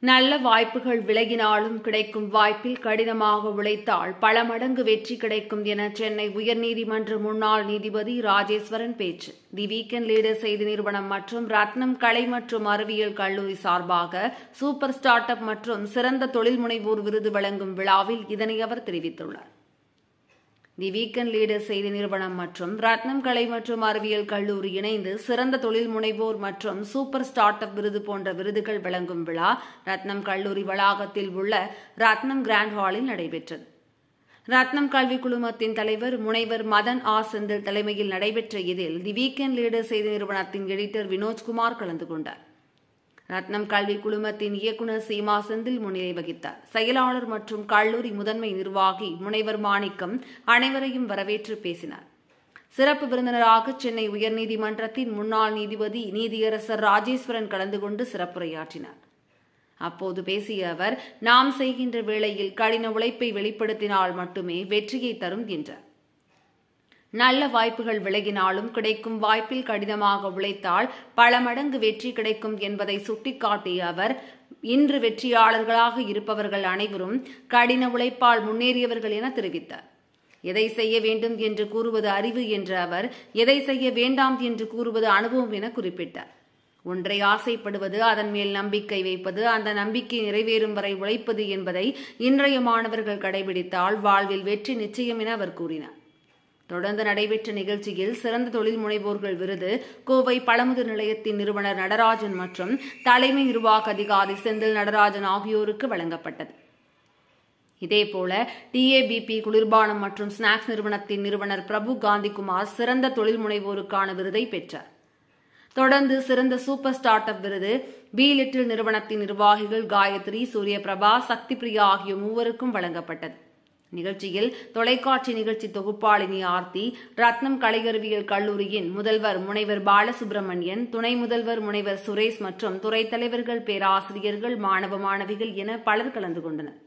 நல்ல வாய்ப்புகள் விலகினாலும் கிடைக்கும் வாய்ப்பில் கடினமாக உழைத்தால் பல மடங்கு வெற்றி கிடைக்கும் என சென்னை உயர்நீதிமன்ற முன்னாள் நீதிபதி ராஜேஸ்வரன் பேச்சு. தி வீக்கெண்ட் லீடர் செய்தி நிறுவனம் மற்றும் ரத்னம் கலை மற்றும் அறிவியல் கல்லூரி சார்பாக சூப்பர் ஸ்டார்ட் அப் மற்றும் சிறந்த தொழில் முனைவோர் விருது வழங்கும் விழாவில் இதனை அவர் தெரிவித்துள்ளார். தி வீக்கெண்ட் லீடர் செய்தி நிறுவனம் மற்றும் ரத்னம் கலை மற்றும் அறிவியல் கல்லூரி இணைந்து சிறந்த தொழில் முனைவோர் மற்றும் சூப்பர் ஸ்டார்ட் அப் விருது போன்ற விருதுகள் வழங்கும் விழா ரத்னம் கல்லூரி வளாகத்தில் உள்ள ரத்னம் கிராண்ட் ஹாலில் நடைபெற்றது. ரத்னம் கல்வி குழுமத்தின் தலைவர் முனைவர் மதன் செந்தில் தலைமையில் நடைபெற்ற இதில் தி வீக்கெண்ட் லீடர் செய்தி நிறுவனத்தின் எடிட்டர் வினோஜ்குமார் கலந்து கொண்டார். ரத்னம் கல்வி குழுமத்தின் இயக்குநர் சீமா செந்தில் முன்னிலை வகித்தார். செயலாளர் மற்றும் கல்லூரி முதன்மை நிர்வாகி முனைவர் மாணிக்கம் அனைவரையும் வரவேற்று பேசினார். சிறப்பு விருந்தினராக சென்னை உயர்நீதிமன்றத்தின் முன்னாள் நீதிபதி நீதியரசர் ராஜேஸ்வரன் கலந்து கொண்டு சிறப்புரையாற்றினார். அப்போது பேசிய அவர், நாம் செய்கின்ற வேளையில் கடின உழைப்பை வெளிப்படுத்தினால் மட்டுமே வெற்றியை தரும் என்றார். நல்ல வாய்ப்புகள் விலகினாலும் கிடைக்கும் வாய்ப்பில் கடினமாக உழைத்தால் பல மடங்கு வெற்றி கிடைக்கும் என்பதை சுட்டிக்காட்டிய அவர், இன்று வெற்றியாளர்களாக இருப்பவர்கள் அனைவரும் கடின உழைப்பால் முன்னேறியவர்கள் என தெரிவித்தார். எதை செய்ய வேண்டும் என்று கூறுவது அறிவு என்ற அவர், எதை செய்ய வேண்டாம் என்று கூறுவது அனுபவம் என குறிப்பிட்டார். ஒன்றை ஆசைப்படுவது, அதன் மேல் நம்பிக்கை வைப்பது, அந்த நம்பிக்கை நிறைவேறும் வரை உழைப்பது என்பதை இன்றைய மாணவர்கள் கடைபிடித்தால் வாழ்வில் வெற்றி நிச்சயம் என அவர் கூறினார். தொடர்ந்து நடைபெற்ற நிகழ்ச்சியில் சிறந்த தொழில் முனைவோர்கள் விருது கோவை பழமுதிர் நிலையத்தின் நிறுவனர் நடராஜன் மற்றும் தலைமை நிர்வாக அதிகாரி செந்தில் நடராஜன் ஆகியோருக்கு வழங்கப்பட்டது. இதேபோல டிஏபிபி குளிர்பானம் மற்றும் ஸ்நாக்ஸ் நிறுவனத்தின் நிறுவனர் பிரபு காந்திகுமார் சிறந்த தொழில் முனைவோருக்கான விருதை பெற்றார். தொடர்ந்து சிறந்த சூப்பர் ஸ்டார்ட் அப் விருது பி லிட்டில் நிறுவனத்தின் நிர்வாகிகள் காயத்ரி, சூரியபிரபா, சக்தி பிரியா ஆகிய மூவருக்கும் வழங்கப்பட்டது. நிகழ்ச்சியில் தொலைக்காட்சி நிகழ்ச்சி தொகுப்பாளினி ஆர்த்தி, ரத்னம் கலையறிவியல் கல்லூரியின் முதல்வர் முனைவர் பாலசுப்ரமணியன், துணை முதல்வர் முனைவர் சுரேஷ் மற்றும் துறை தலைவர்கள், பேராசிரியர்கள், மாணவ மாணவிகள் என பலர் கலந்து கொண்டனர்.